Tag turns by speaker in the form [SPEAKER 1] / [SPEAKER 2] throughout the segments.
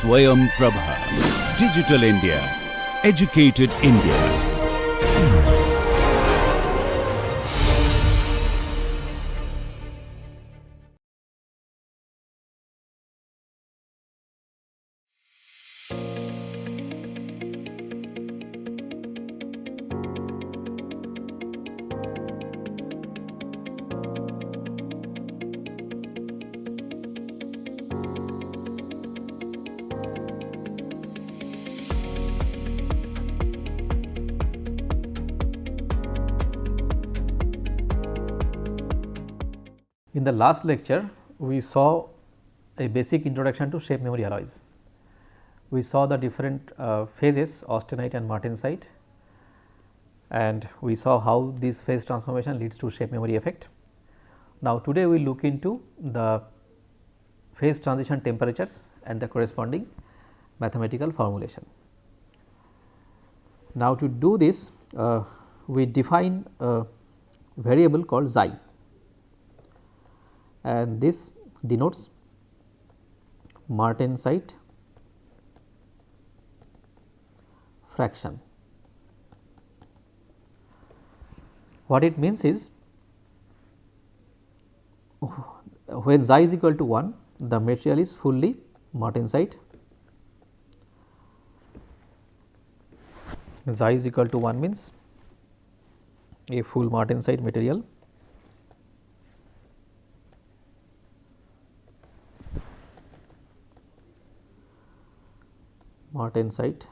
[SPEAKER 1] Swayam Prabha. Digital India. Educated India.
[SPEAKER 2] In the last lecture, we saw a basic introduction to shape memory alloys. We saw the different phases, austenite and martensite, and we saw how this phase transformation leads to shape memory effect. Now, today we look into the phase transition temperatures and the corresponding mathematical formulation. Now, to do this, we define a variable called xi, and this denotes martensite fraction. What it means is, when xi is equal to 1, the material is fully martensite. Xi is equal to 1 means a full martensite material. Martensite,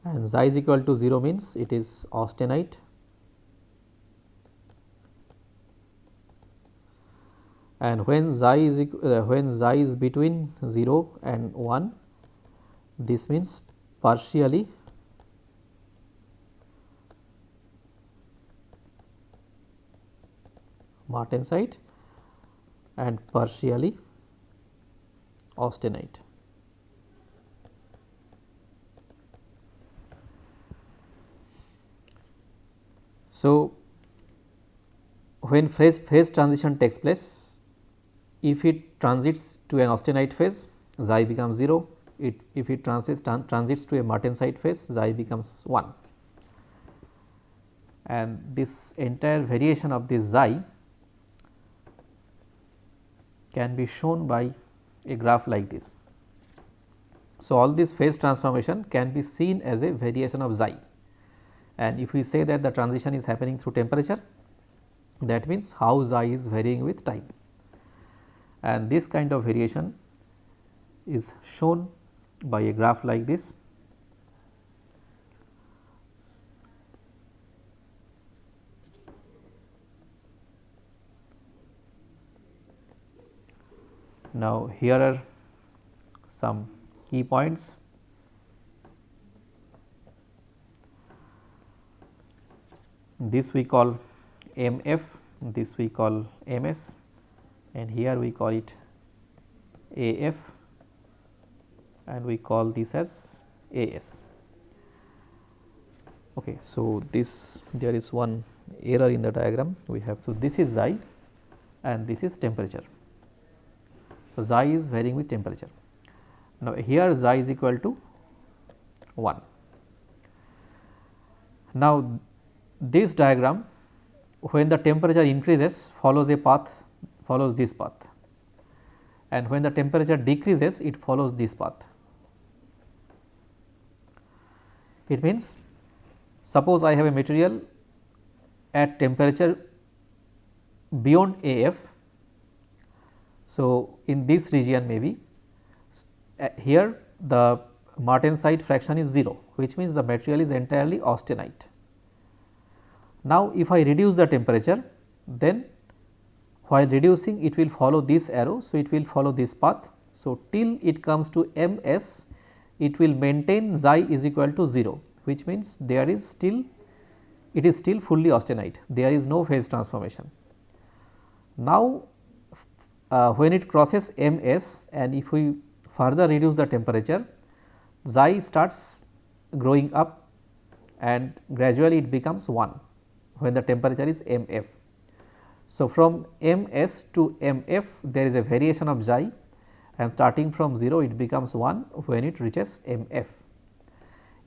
[SPEAKER 2] and xi is equal to 0 means it is austenite, and when xi is between 0 and 1, this means partially martensite and partially austenite. So, when phase transition takes place, if it transits to an austenite phase, xi becomes 0. If it transits to a martensite phase, xi becomes 1, and this entire variation of this xi can be shown by a graph like this. So, all this phase transformation can be seen as a variation of xi, and if we say that the transition is happening through temperature, that means how xi is varying with time, and this kind of variation is shown by a graph like this. Now, here are some key points. This we call MF, this we call MS, and here we call it AF, and we call this as AS. Okay, so this, there is one error in the diagram we have. So, this is xi and this is temperature. So, xi is varying with temperature. Now, here xi is equal to 1. Now, this diagram, when the temperature increases, follows a path, follows this path, and when the temperature decreases, it follows this path. It means, suppose I have a material at temperature beyond AF. So, in this region maybe here the martensite fraction is 0, which means the material is entirely austenite. Now, if I reduce the temperature, then while reducing it will follow this arrow. So, it will follow this path. So, till it comes to MS, it will maintain xi is equal to 0, which means there is still, it is still fully austenite, there is no phase transformation. Now, when it crosses MS and if we further reduce the temperature, xi starts growing up and gradually it becomes 1 when the temperature is MF. So, from MS to MF there is a variation of xi, and starting from 0 it becomes 1 when it reaches mf.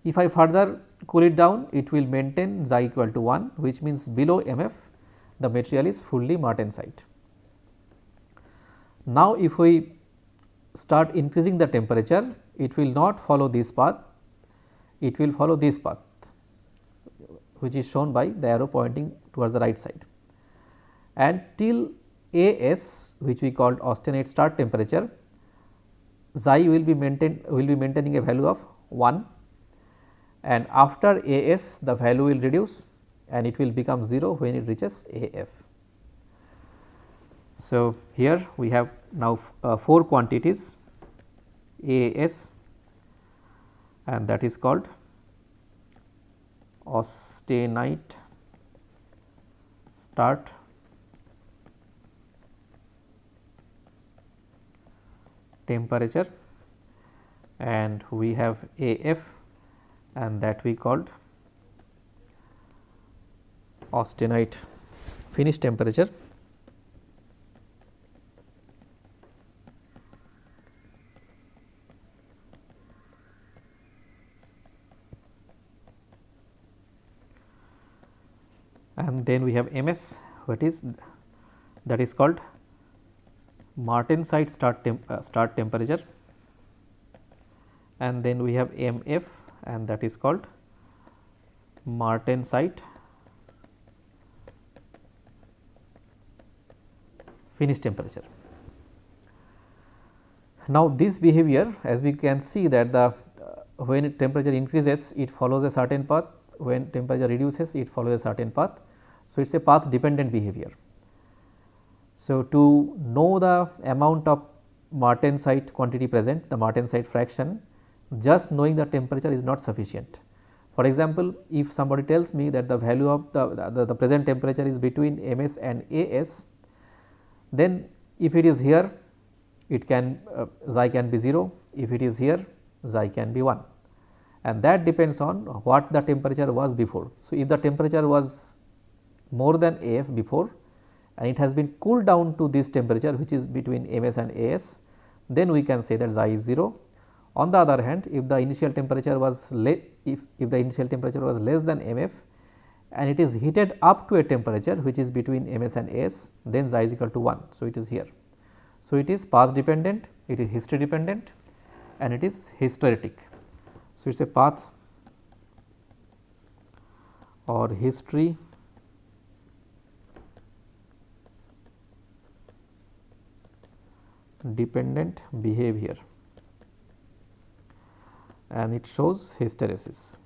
[SPEAKER 2] If I further cool it down, it will maintain xi equal to 1, which means below mf the material is fully martensite. Now, if we start increasing the temperature, it will not follow this path, it will follow this path, which is shown by the arrow pointing towards the right side, and till AS, which we called austenite start temperature, xi will be maintaining a value of 1, and after AS the value will reduce and it will become 0 when it reaches AF. So, here we have now 4 quantities AS, and that is called austenite start temperature, and we have AF, and that we called austenite finish temperature. And then we have MS, that is called martensite start temperature, and then we have MF, and that is called martensite finish temperature. Now, this behavior, as we can see that the when temperature increases it follows a certain path, when temperature reduces it follows a certain path. So, it is a path dependent behavior. So, to know the amount of martensite quantity present, the martensite fraction, just knowing the temperature is not sufficient. For example, if somebody tells me that the value of the present temperature is between MS and AS, then if it is here it can xi can be 0, if it is here xi can be 1, and that depends on what the temperature was before. So, if the temperature was more than AF before and it has been cooled down to this temperature which is between MS and AS, then we can say that xi is 0. On the other hand, if the initial temperature was if the initial temperature was less than MF and it is heated up to a temperature which is between MS and AS, then xi is equal to 1. So, it is here. So, it is path dependent, it is history dependent, and it is hysteretic. So, it is a path or history dependent behavior, and it shows hysteresis,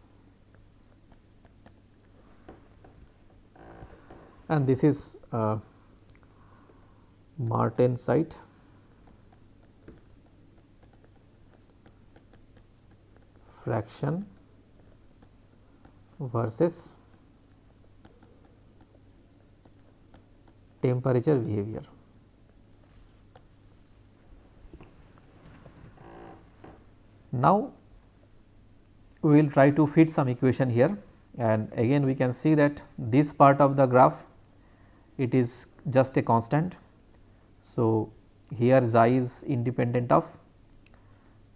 [SPEAKER 2] and this is martensite fraction versus temperature behavior. Now, we will try to fit some equation here, and again we can see that this part of the graph it is just a constant. So, here xi is independent of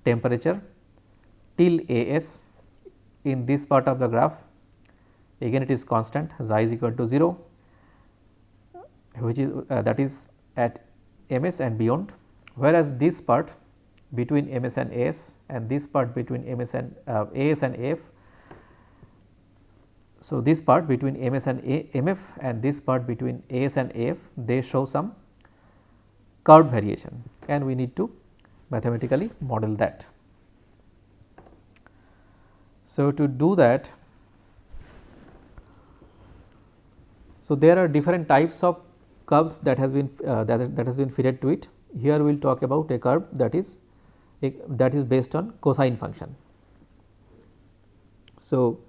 [SPEAKER 2] temperature till AS. In this part of the graph again it is constant, xi is equal to 0, which is that is at MS and beyond, whereas this part between MS and AS and this part between MS and AS and AF. So, this part between MS and MF and this part between AS and AF, they show some curved variation, and we need to mathematically model that. So, to do that, so there are different types of curves that has been fitted to it. Here we will talk about a curve that is based on cosine function. So,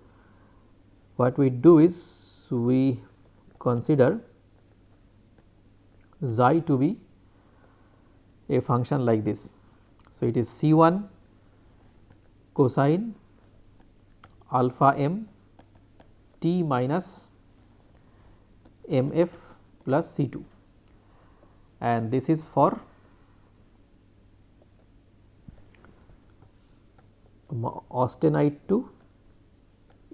[SPEAKER 2] what we do is we consider xi to be a function like this. So, it is C1 cosine alpha m t minus mf plus C2, and this is for austenite to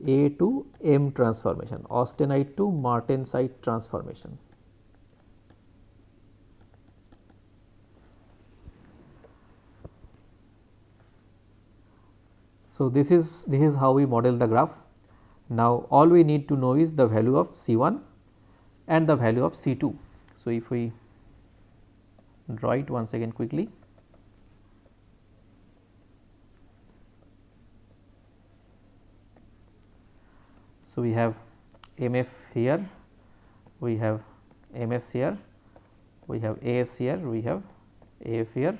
[SPEAKER 2] A to M transformation, austenite to martensite transformation. So, this is how we model the graph. Now, all we need to know is the value of C1 and the value of C2. So, if we draw it once again quickly. So, we have MF here, we have MS here, we have AS here, we have AF here,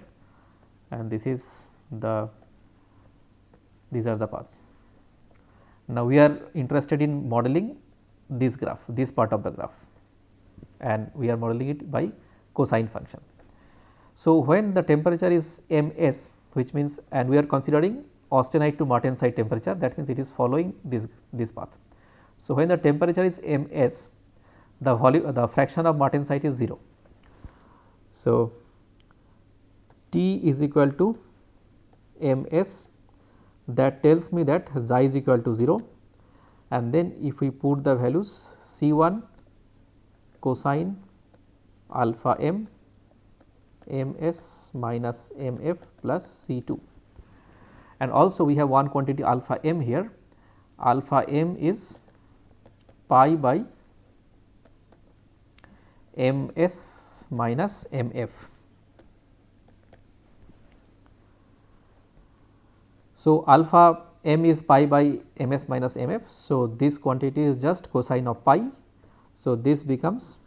[SPEAKER 2] and these are the paths. Now, we are interested in modeling this graph, this part of the graph, and we are modeling it by cosine function. So, when the temperature is Ms, which means, and we are considering austenite to martensite temperature, that means it is following this path. So, when the temperature is Ms, the fraction of martensite is 0. So, T is equal to Ms, that tells me that xi is equal to 0, and then if we put the values C1 cosine alpha m Ms minus Mf plus C2, and also we have one quantity alpha m here. Alpha m is pi by Ms minus Mf. So, alpha m is pi by Ms minus Mf. So, this quantity is just cosine of pi. So, this becomes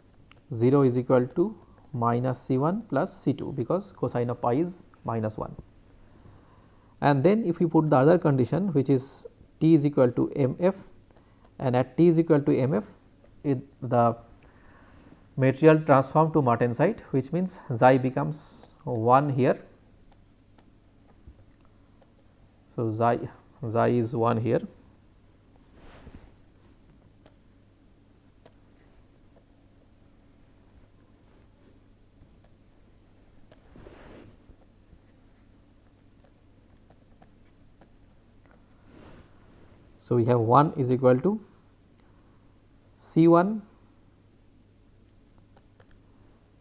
[SPEAKER 2] 0 is equal to minus C1 plus C2, because cosine of pi is minus 1. And then if we put the other condition, which is T is equal to Mf, and at T is equal to Mf, the material transform to martensite, which means xi becomes 1 here. So, xi is 1 here. So, we have 1 is equal to C1,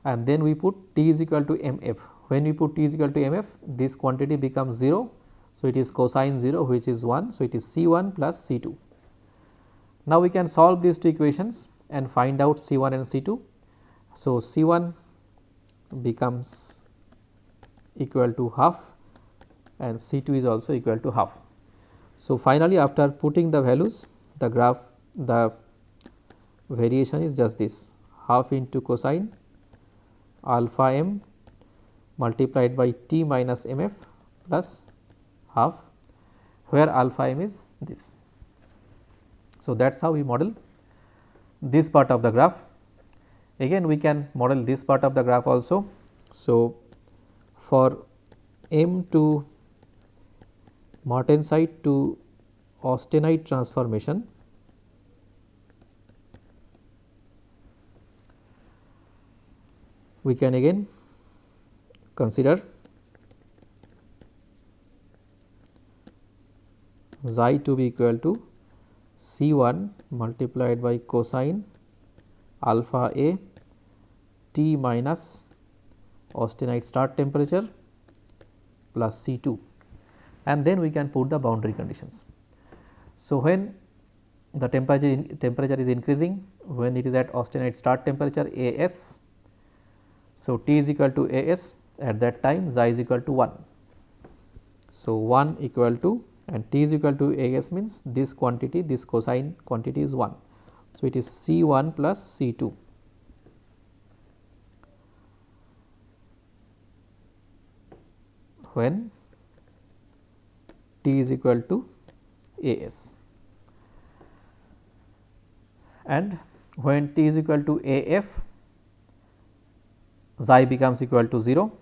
[SPEAKER 2] and then we put T is equal to Mf. When we put T is equal to Mf, this quantity becomes 0. So, it is cosine 0, which is 1. So, it is C1 plus C2. Now, we can solve these two equations and find out C1 and C2. So, C1 becomes equal to half and C2 is also equal to half. So, finally, after putting the values, the graph, the variation is just this, half into cosine alpha m multiplied by T minus Mf plus half, where alpha m is this. So, that is how we model this part of the graph. Again, we can model this part of the graph also. So, for m to martensite to austenite transformation, we can again consider xi to be equal to C1 multiplied by cosine alpha a T minus austenite start temperature plus C2, and then we can put the boundary conditions. So, when the temperature is increasing, when it is at austenite start temperature As, so T is equal to As, at that time xi is equal to 1. So, 1 equal to, and T is equal to As means this quantity, this cosine quantity is 1. So, it is C1 plus C2. When T is equal to As, and when T is equal to Af, xi becomes equal to 0.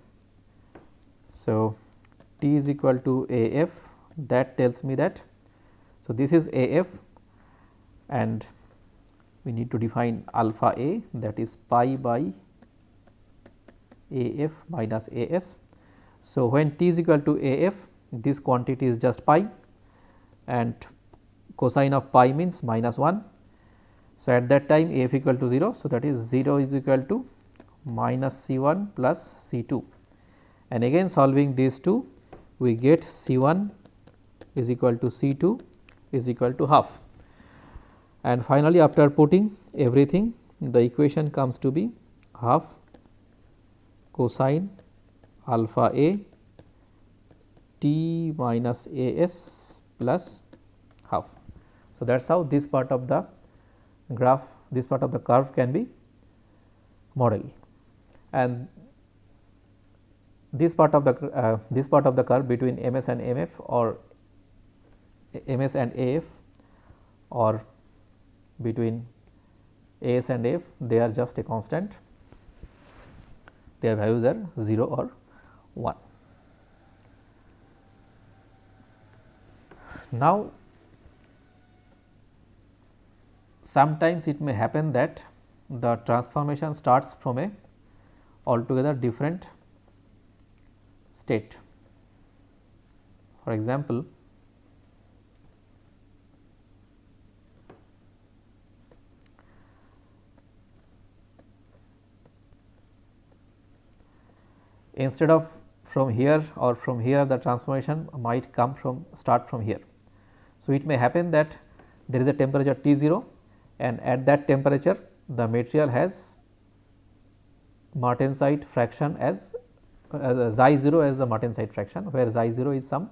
[SPEAKER 2] So, T is equal to Af, that tells me that, so this is Af, and we need to define alpha a, that is pi by Af minus As. So, when T is equal to Af, this quantity is just pi and cosine of pi means minus 1. So, at that time AF equal to 0. So, that is 0 is equal to minus C1 plus C2, and again solving these two we get C1 is equal to C2 is equal to half, and finally after putting everything the equation comes to be half cosine alpha A T minus A s plus half. So, that is how this part of the graph, this part of the curve can be modeled, and this part of the curve between MS and MF or MS and AF or between AS and AF, they are just a constant, their values are 0 or 1. Now, sometimes it may happen that the transformation starts from a altogether different state. For example, instead of from here or from here, the transformation might come from start from here. So, it may happen that there is a temperature T0 and at that temperature the material has martensite fraction as xi 0 as the martensite fraction, where xi 0 is some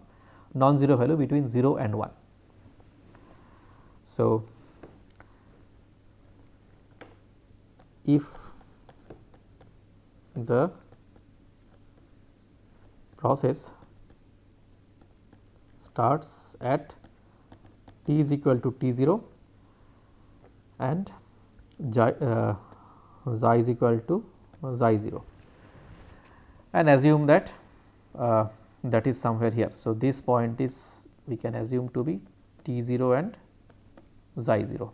[SPEAKER 2] non-zero value between 0 and 1. So, if the process starts at T is equal to T0 and xi is equal to xi 0, and assume that that is somewhere here. So, this point is we can assume to be T0 and xi 0.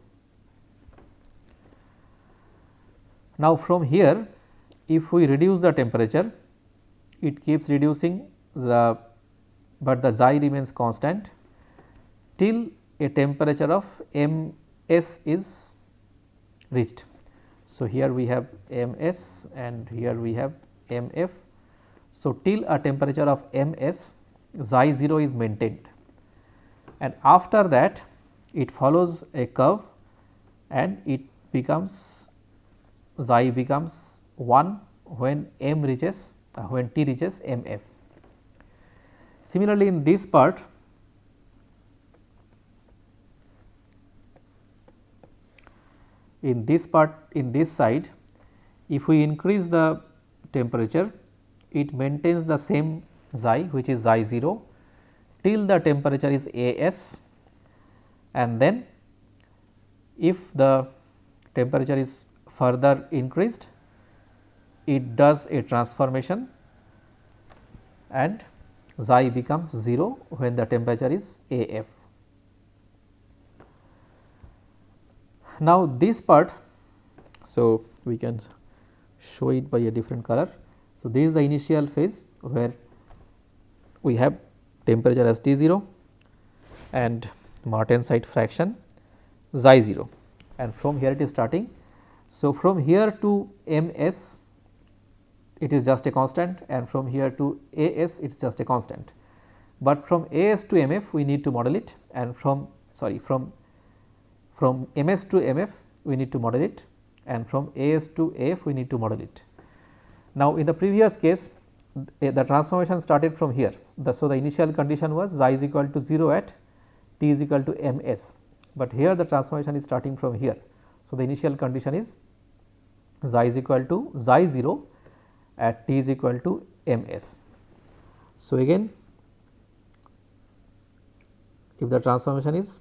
[SPEAKER 2] Now, from here if we reduce the temperature, it keeps reducing but the xi remains constant till a temperature of MS is reached. So, here we have MS and here we have MF. So, till a temperature of MS, xi 0 is maintained, and after that it follows a curve and it becomes xi becomes 1 when M reaches when T reaches MF. Similarly, in this part in this side, if we increase the temperature, it maintains the same xi, which is xi 0 till the temperature is AS, and then if the temperature is further increased, it does a transformation and xi becomes 0 when the temperature is AF. Now, this part, so we can show it by a different color. So, this is the initial phase where we have temperature as T0 and martensite fraction xi 0, and from here it is starting. So, from here to MS it is just a constant, and from here to AS it is just a constant, but from AS to MF we need to model it, and from MS to MF we need to model it, and from AS to AF we need to model it. Now, in the previous case the transformation started from here. So, the initial condition was xi is equal to 0 at T is equal to MS, but here the transformation is starting from here. So, the initial condition is xi is equal to xi 0 at T is equal to MS. So, again if the transformation is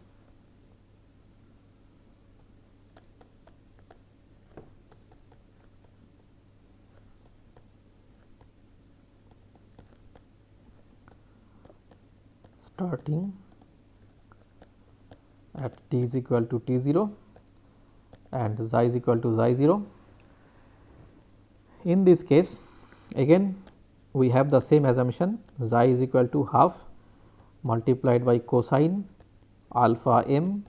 [SPEAKER 2] starting at T is equal to T0 and xi is equal to xi 0. In this case again we have the same assumption, xi is equal to half multiplied by cosine alpha m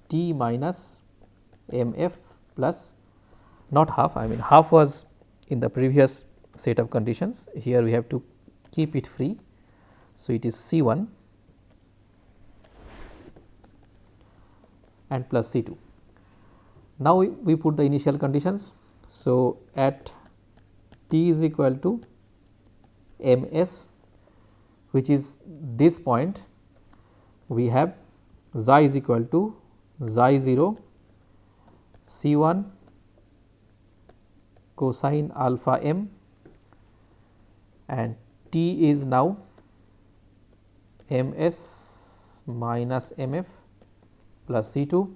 [SPEAKER 2] t minus m f plus, not half, I mean half was in the previous set of conditions, here we have to keep it free. So, it is C 1 and plus C 2. Now, we put the initial conditions. So, at t is equal to m s, which is this point, we have xi is equal to xi 0 C 1 cosine alpha m, and t is now m s minus m f plus C 2,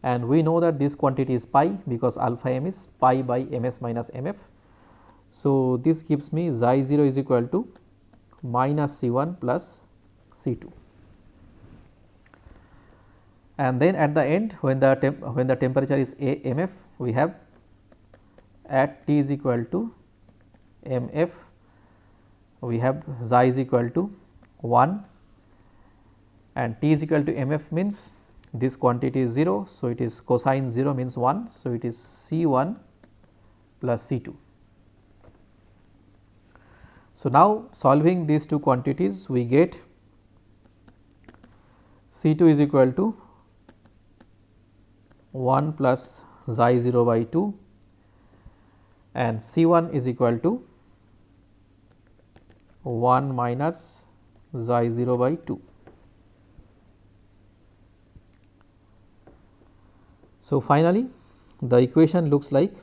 [SPEAKER 2] and we know that this quantity is pi because alpha m is pi by m s minus m f. So, this gives me xi 0 is equal to minus C 1 plus C 2, and then at the end when the temperature is m f, we have at t is equal to m f, we have xi is equal to 1 and t is equal to m f means this quantity is 0. So, it is cosine 0 means 1. So, it is C 1 plus C 2. So, now solving these two quantities, we get C 2 is equal to 1 plus xi 0 by 2 and C 1 is equal to 1 minus xi 0 by 2. So, finally, the equation looks like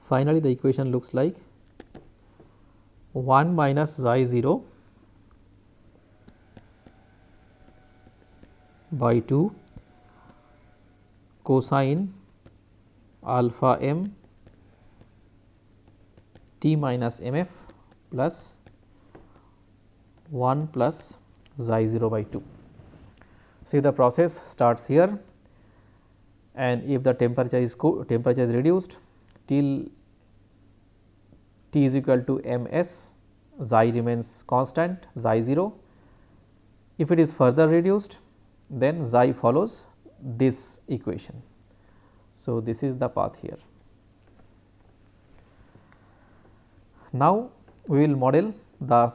[SPEAKER 2] finally the equation looks like 1 minus xi 0 by 2 cosine alpha m t minus m f plus 1 plus xi 0 by 2. See, the process starts here, and if the temperature is reduced till t is equal to m s, xi remains constant, xi 0. If it is further reduced, then xi follows this equation. So, this is the path here. Now, we will model the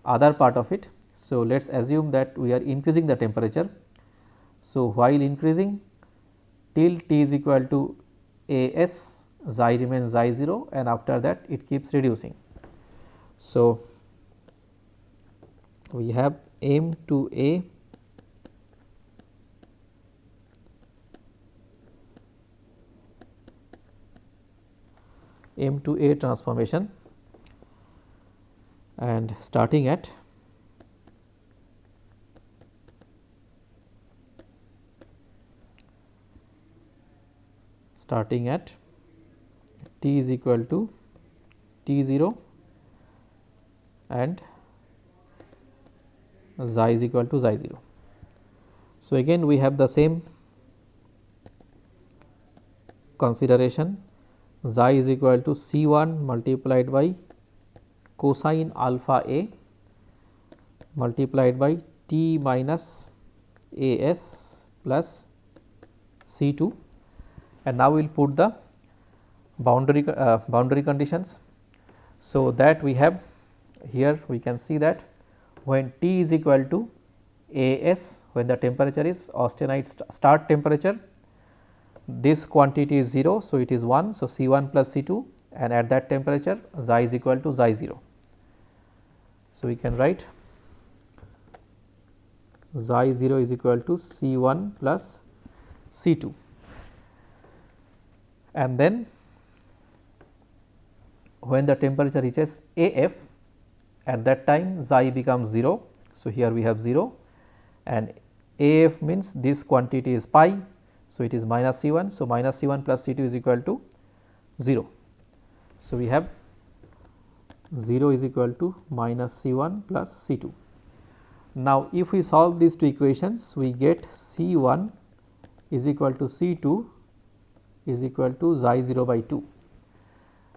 [SPEAKER 2] other part of it. So, let us assume that we are increasing the temperature. So, while increasing till t is equal to A s, xi remains xi 0, and after that it keeps reducing. So, we have m to A transformation, and starting at t is equal to t 0 and xi is equal to xi 0. So, again we have the same consideration, xi is equal to C 1 multiplied by cosine alpha a multiplied by t minus A s plus C 2, and now we will put the boundary conditions. So, that we have here, we can see that when t is equal to A s, when the temperature is austenite start temperature, this quantity is 0. So, it is 1. So, C 1 plus C 2, and at that temperature xi is equal to xi 0. So, we can write xi 0 is equal to C 1 plus C 2, and then when the temperature reaches A f, at that time xi becomes 0. So, here we have 0, and A f means this quantity is pi. So, it is minus C 1. So, minus C 1 plus C 2 is equal to 0. So, we have 0 is equal to minus C 1 plus C 2. Now, if we solve these two equations, we get C 1 is equal to C 2 is equal to xi 0 by 2,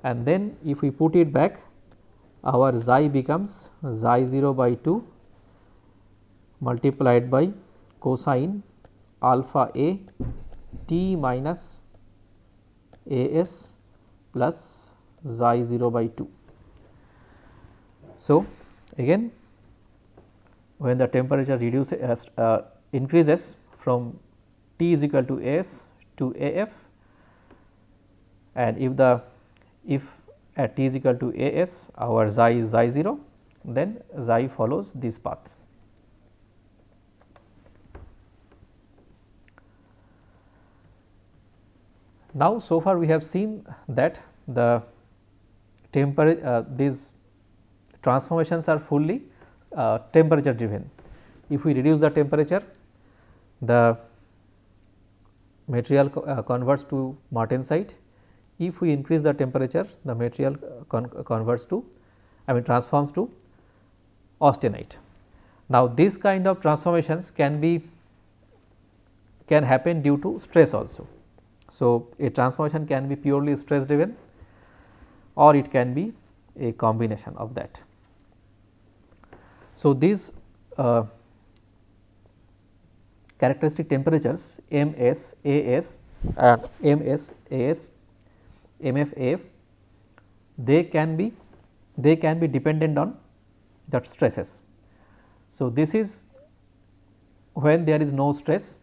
[SPEAKER 2] and then if we put it back, our xi becomes xi 0 by 2 multiplied by cosine alpha a t minus a s plus xi 0 by 2. So, again when the temperature reduces increases from T is equal to A s to A f, and if at T is equal to A s our xi is xi 0, then xi follows this path. Now, so far we have seen that the these transformations are fully temperature driven. If we reduce the temperature, the material converts to martensite. If we increase the temperature, the material converts to transforms to austenite. Now, this kind of transformations can happen due to stress also. So, a transformation can be purely stress driven, or it can be a combination of that. So, these characteristic temperatures Ms, As and Ms, As, Mf, Af, they can be dependent on that stresses. So, this is when there is no stress.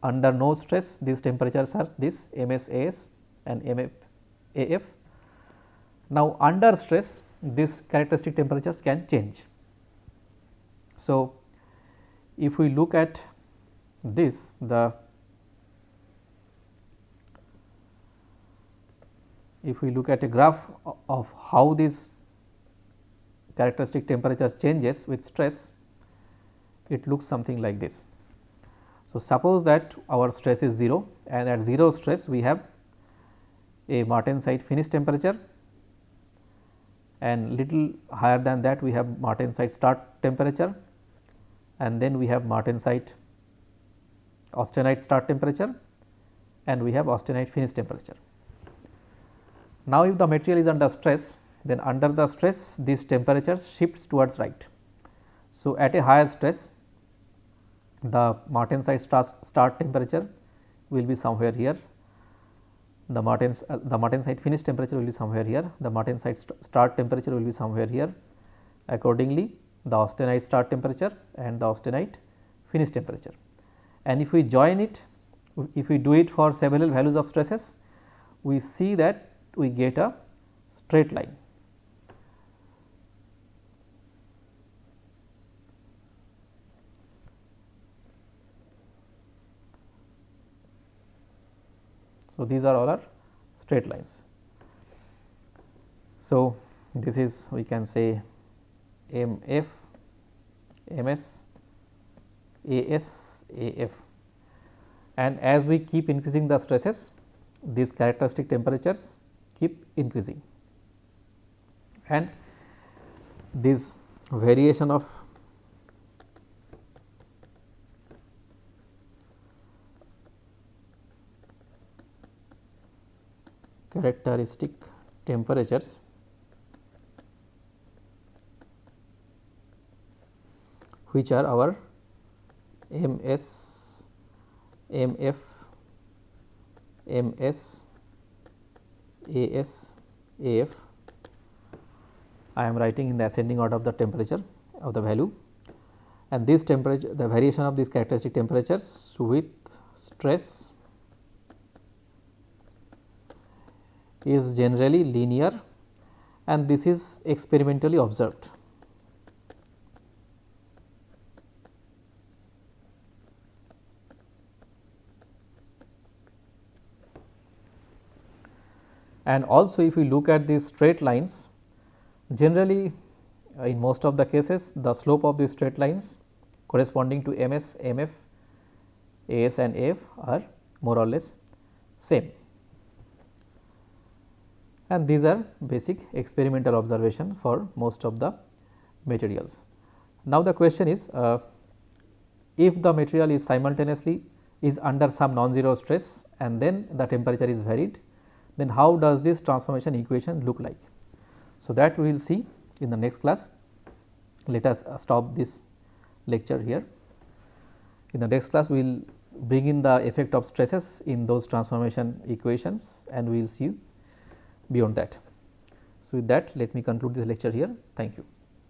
[SPEAKER 2] Under no stress, these temperatures are this Ms, As and Mf, Af. Now, under stress, these characteristic temperatures can change. So, if we look at this, if we look at a graph of how this characteristic temperature changes with stress, it looks something like this. So, suppose that our stress is 0, and at 0 stress we have a martensite finish temperature, and little higher than that we have martensite start temperature, and then we have martensite austenite start temperature, and we have austenite finish temperature. Now, if the material is under stress, then under the stress this temperature shifts towards right. So, at a higher stress, the martensite start temperature will be somewhere here, the martensite finish temperature will be somewhere here, the martensite start temperature will be somewhere here. Accordingly, the austenite start temperature and the austenite finish temperature, and if we join it, if we do it for several values of stresses, we see that we get a straight line. So, these are all our straight lines. So, this is we can say Mf, Ms, As, Af, and as we keep increasing the stresses, these characteristic temperatures keep increasing, and this variation of characteristic temperatures which are our Ms, Mf, Ms, As, Af. I am writing in the ascending order of the temperature of the value, and this temperature, the variation of these characteristic temperatures with stress is generally linear, and this is experimentally observed. And also, if we look at these straight lines, generally in most of the cases the slope of these straight lines corresponding to Ms, Mf, As and Af are more or less same, and these are basic experimental observation for most of the materials. Now, the question is if the material is simultaneously is under some non-zero stress and then the temperature is varied, then how does this transformation equation look like? So, that we will see in the next class. Let us stop this lecture here. In the next class, we will bring in the effect of stresses in those transformation equations and we will see beyond that. So, with that let me conclude this lecture here. Thank you.